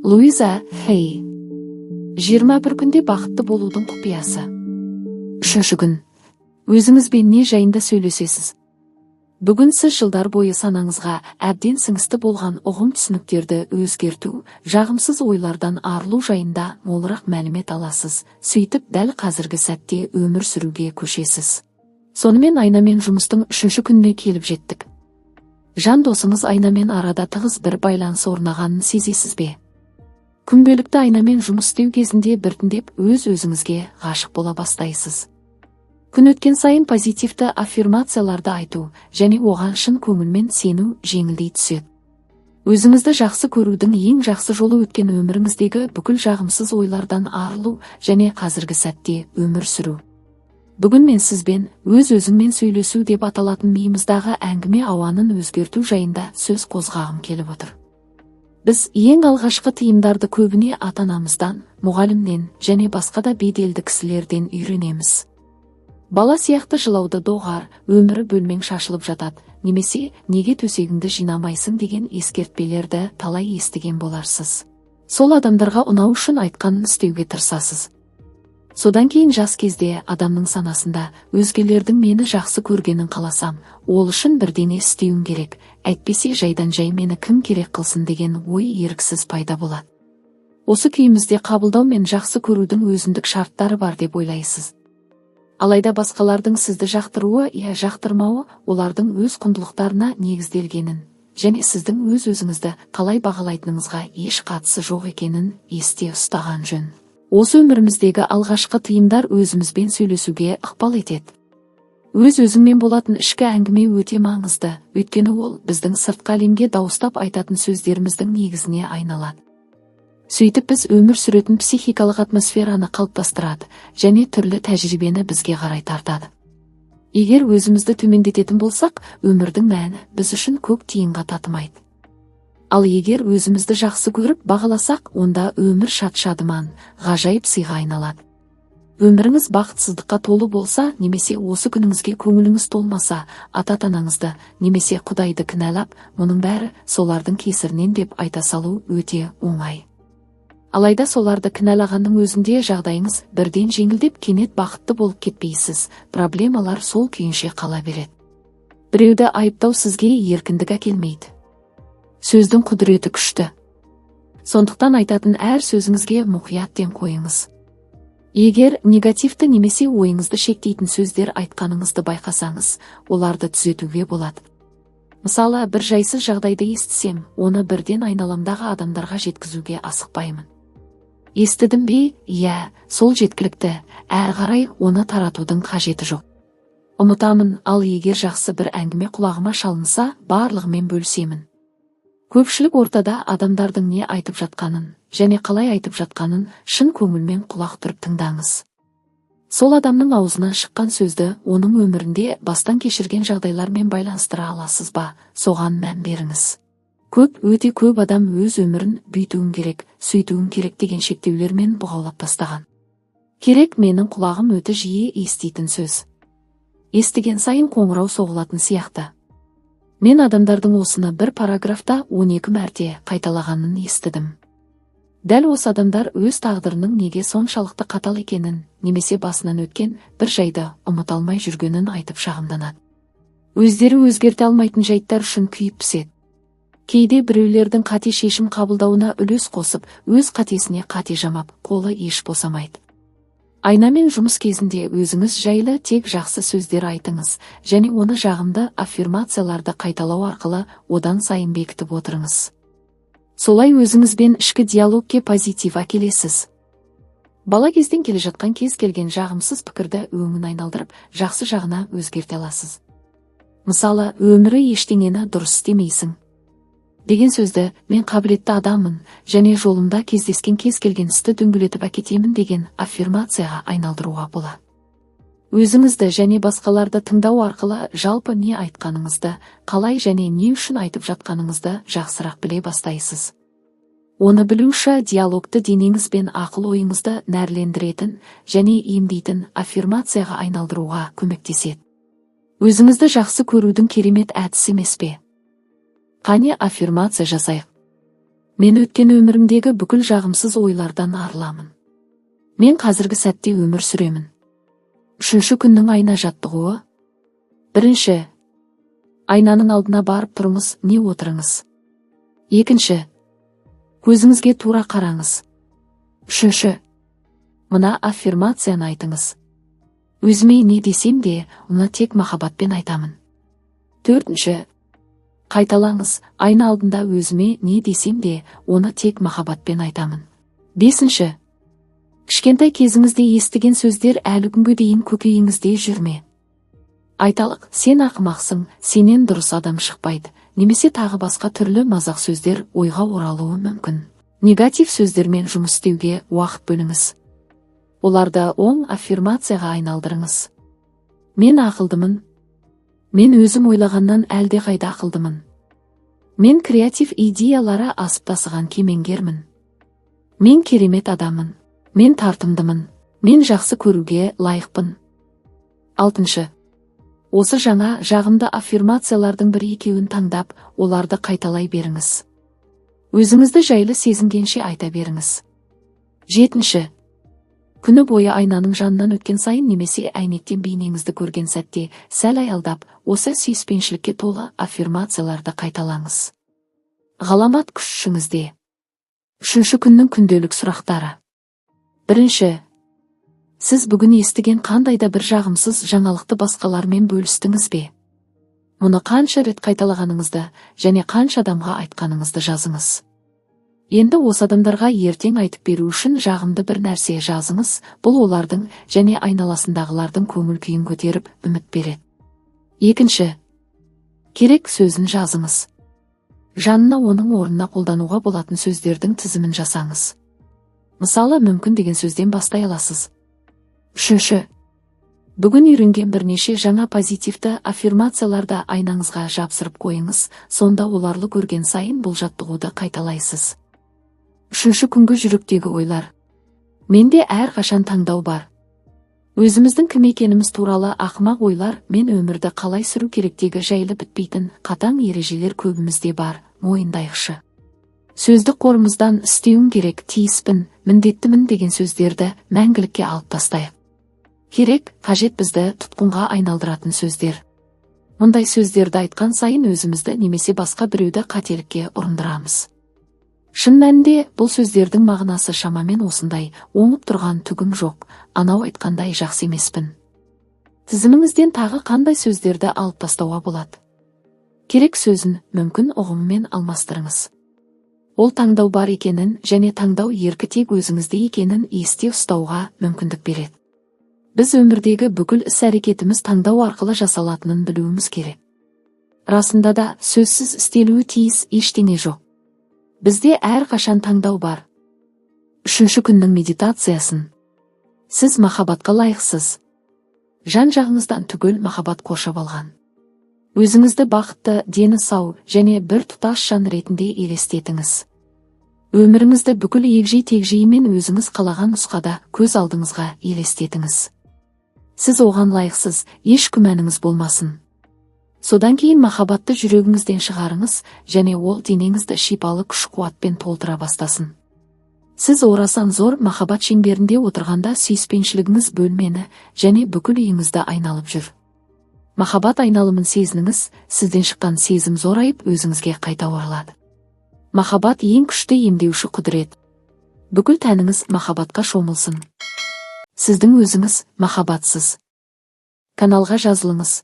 Луиза Хей. 21 күнде бақытты болудың құпиясы. 3 күн. Өзіңізбен не жайында сөйлесесіз? Бүгін сіз жылдар бойы санаңызға әбден сіңісті болған ұғым түсініктерді өзгерту, жағымсыз ойлардан арылу жайында молырақ мәлімет аласыз. Сөйтіп дәл қазіргі сәтте өмір сүруге көшесіз. Сонымен Айнамен жұмыстың 3 күніне келіп жеттік. Жан досыңыз Айнамен арада тығыз бір байланыс орнағанын сезесіз бе? Күнделікті Айнамен жұмыс істеу кезінде біртіндеп өз-өзіңізге ғашық бола бастайсыз. Күн өткен сайын позитивті аффирмацияларды айту және оған шын көңілмен сену жеңілдей түседі. Өзіңізді жақсы көрудің ең жақсы жолы өткен өміріңіздегі бүкіл жағымсыз ойлардан арылу және қазіргі сәтте өмір сүру. Бүгін мен сізбен өз-өзіңмен сөйлесу деп аталатын миымыздағы әңгіме ауанын өзгерту жайында сөз қозғағым келіп отыр. Біз ең алғашқы тиымдарды көбіне ата-анамыздан, мұғалімнен және басқа да беделді кісілерден үйренеміз. Бала сияқты жылауды доғар, өмірі бөлмең шашылып жатады, немесе неге төсегіңді жинамайсың деген ескертпелерді талай естіген боларсыз. Сол адамдарға ұнау үшін айтқанын істеуге тырысасыз. Содан кейін жас кезде адамның санасында өзгелердің мені жақсы көргенін қаласам, ол үшін бірдеңе істеуім керек, әйтпесе жайдан жай мені кім керек қылсын деген ой еріксіз пайда болады. Осы күйімізде қабылдау мен жақсы көрудің өзіндік шарттары бар деп ойлайсыз. Алайда басқалардың сізді жақтыруы я жақтырмауы олардың өз құндылықтарына негізделгенін және сіздің өз-өзіңізді қалай бағалайтыныңызға еш қатысы жоқ екенін есте ұстаған жөн. Осы өміріміздегі алғашқы тиымдар өзімізбен сөйлесуге ықпал етеді. Өз-өзіңмен болатын ішкі әңгіме өте маңызды, өйткені ол біздің сыртқы әлемге дауыстап айтатын сөздеріміздің негізіне айналады. Сөйтіп біз өмір сүретін психикалық атмосфераны қалыптастырады және түрлі тәжірибені бізге қарай тартады. Егер өзімізді төмендететін болсақ, өмірдің мәні біз үшін көк тиынға татымайды. Ал егер өзімізді жақсы көріп бағаласақ, онда өмір шат-шадыман, ғажайып сыйға айналады. Өміріңіз бақытсыздыққа толы болса, немесе осы күніңізге көңіліңіз толмаса, ата-анаңызды немесе Құдайды кінәлап, мұның бәрі солардың кесірінен деп айта салу өте оңай. Алайда соларды кінәлағанның өзінде жағдайыңыз бірден жеңілдеп кенет бақытты болып кетпейсіз, проблемалар сол күйінше қала береді. Біреуді айыптау сізге еркіндік әкелмейді. Сөздің құдіреті күшті. Сондықтан айтатын әр сөзіңізге мұқият ден қойыңыз. Егер негативті немесе ойыңызды шектейтін сөздер айтқаныңызды байқасаңыз, оларды түзетуге болады. Мысалы, бір жайсыз жағдайды естісем, оны бірден айналамдағы адамдарға жеткізуге асықпаймын. Естідім бе? Иә, сол жеткілікті, әрі қарай оны таратудың қажеті жоқ. Ұмытамын, ал егер жақсы бір әңгіме құлағыма шалынса, барлығымен бөлісемін. Көпшілік ортада адамдардың не айтып жатқанын және қалай айтып жатқанын шын көңілмен құлақ түріп тыңдаңыз. Сол адамның аузынан шыққан сөзді оның өмірінде бастан кешірген жағдайлармен байланыстыра аласыз ба, соған мән беріңіз. Өте көп адам өз өмірін бүйтуім керек, сөйтуім керек деген шектеулермен бұғаулап тастаған. Керек менің құлағым өте жиі еститін сөз. Естіген сайын қоңырау соғылатын сияқты. Мен адамдардың осыны бір параграфта 12 мәрте қайталағанын естідім. Дәл осы адамдар өз тағдырының неге соншалықты қатал екенін, немесе басынан өткен бір жайды ұмыта алмай жүргенін айтып шағымданады. Өздері өзгерте алмайтын жайттар үшін күйіп піседі. Кейде біреулердің қате шешім қабылдауына үлес қосып, өз қатесіне қате жамап, қолы еш босамайды. Айнамен жұмыс кезінде өзіңіз жайлы тек жақсы сөздер айтыңыз және оны жағымды аффирмацияларды қайталау арқылы одан сайын бекітіп отырыңыз. Солай өзіңізбен ішкі диалогке позитив әкелесіз. Бала кезден келе жатқан кез келген жағымсыз пікірді өңін айналдырып, жақсы жағына өзгерте аласыз. Мысалы, өмірі ештеңені дұрыс істемейсің деген сөзді мен қабілетті адаммын және жолымда кездескен кез келген істі дөңгелетіп әкетемін деген аффирмацияға айналдыруға болады. Өзіңізді және басқаларды тыңдау арқылы жалпы не айтқаныңызды, қалай және не үшін айтып жатқаныңызды жақсырақ біле бастайсыз. Оны білуші диалогты денеңіз бен ақыл ойыңызды нәрлендіретін және емдейтін аффирмацияға айналдыруға көмектеседі. Өзіңізді жақсы көрудің керемет әдісі емес пе? Қане аффирмация жасайық. Мен өткен өмірімдегі бүкіл жағымсыз ойлардан арыламын. Мен қазіргі сәтте өмір сүремін. 3 күннің айна жаттығуы. 1. Айнаның алдына барып тұрыңыз, не отырыңыз. 2. Көзіңізге тура қараңыз. 3. Мына аффирмацияны айтыңыз. Өзіме не десем де, оны тек махаббатпен айтамын. 4. Қайталаңыз, айна алдында өзіме не десем де, оны тек махаббатпен айтамын. 5. Кішкентай кезіңізде естіген сөздер әлі күнге дейін көкейіңізде жүрме. Айталық, сен ақымақсың, сенен дұрыс адам шықпайды, немесе тағы басқа түрлі мазақ сөздер ойға оралуы мүмкін. Негатив сөздермен жұмыс істеуге уақыт бөліңіз. Оларды оң аффирмацияға айналдырыңыз. Мен ақылдымын. Мен өзім ойлағаннан әлде қайда ақылдымын. Мен креатив идеялары асып тасыған кемеңгермін. Мен керемет адаммын. Мен тартымдымын. Мен жақсы көруге лайықпын. 6. Осы жаңа жағымды аффирмациялардың 1-2-ін таңдап, оларды қайталай беріңіз. Өзіңізді жайлы сезінгенше айта беріңіз. 7. Күні бойы айнаның жанынан өткен сайын немесе әйнектен бейнеңізді көрген сәтте сәл аялдап, осы сүйіспеншілікке толы аффирмацияларды қайталаңыз. Ғаламат күшіңізде. 3 күннің күнделік сұрақтары. 1. Сіз бүгін естіген қандайда бір жағымсыз жаңалықты басқалармен бөлістіңіз бе? Мұны қанша рет қайталағаныңызды және қанша адамға айтқаныңызды жазыңыз. Енді осы адамдарға ертең айтып беру үшін жағымды бір нәрсе жазыңыз, бұл олардың және айналасындағылардың көңіл күйін көтеріп, үміт береді. 2. Керек сөзін жазыңыз. Жанына оның орнына қолдануға болатын сөздердің тізімін жасаңыз. Мысалы, мүмкін деген сөзден бастай аласыз. 3. Бүгін үйренген бірнеше жаңа позитивті аффирмацияларды айнаңызға жапсырып қойыңыз, сонда оларды көрген сайын бұл жаттығуды қайталайсыз. 3 күнгі жүректегі ойлар. Менде әрқашан таңдау бар. Өзіміздің кім екеніміз туралы ақымақ ойлар, мен өмірді қалай сүру керектегі жайлы бітпейтін қатаң ережелер көбімізде бар, мойындайықшы. Сөздік қорымыздан істеуім керек, тиіспін, міндеттімін деген сөздерді мәңгілікке алып тастайық. Керек, қажет бізді тұтқынға айналдыратын сөздер. Мұндай сөздерді айтқан сайын өзімізді немесе басқа біреуді қателікке ұрындырамыз. Шын мәнінде бұл сөздердің мағынасы шамамен осындай: оңып тұрған түгім жоқ, анау айтқандай жақсы емеспін. Тізіміңізден тағы қандай сөздерді алып тастауға болады? Керек сөзін мүмкін ұғымымен алмастырыңыз. Ол таңдау бар екенін және таңдау еркі тек өзіңізде екенін есте ұстауға мүмкіндік береді. Біз өмірдегі бүкіл іс-әрекетіміз таңдау арқылы жасалатынын білуіміз керек. Расында да сөзсіз істелуі тиіс ештеңе жоқ. Бізде әрқашан таңдау бар. 3 күннің медитациясын. Сіз махаббатқа лайықсыз. Жан-жағыңыздан түгел махаббат қоршап алған. Өзіңізді бақытты, дені сау және бір тұтас жан ретінде елестетіңіз. Өміріңізді бүкіл егжей-тегжейімен өзіңіз қалаған нұсқада көз алдыңызға елестетіңіз. Сіз оған лайықсыз, еш күмәніңіз болмасын. Содан кейін махаббатты жүрегіңізден шығарыңыз және ол денеңізді шипалы күш-қуатпен толтыра бастасын. Сіз орасан зор махаббат шеңберінде отырғанда сүйіспеншілігіңіз бөлмені және бүкіл үйіңізді айналып жүр. Махаббат айналымын сезініңіз, сізден шыққан сезім зорайып өзіңізге қайта оралады. Махаббат ең күшті емдеуші құдірет. Бүкіл тәніңіз махаббатқа шомылсын. Сіздің өзіңіз махаббатсыз. Каналға жазылыңыз.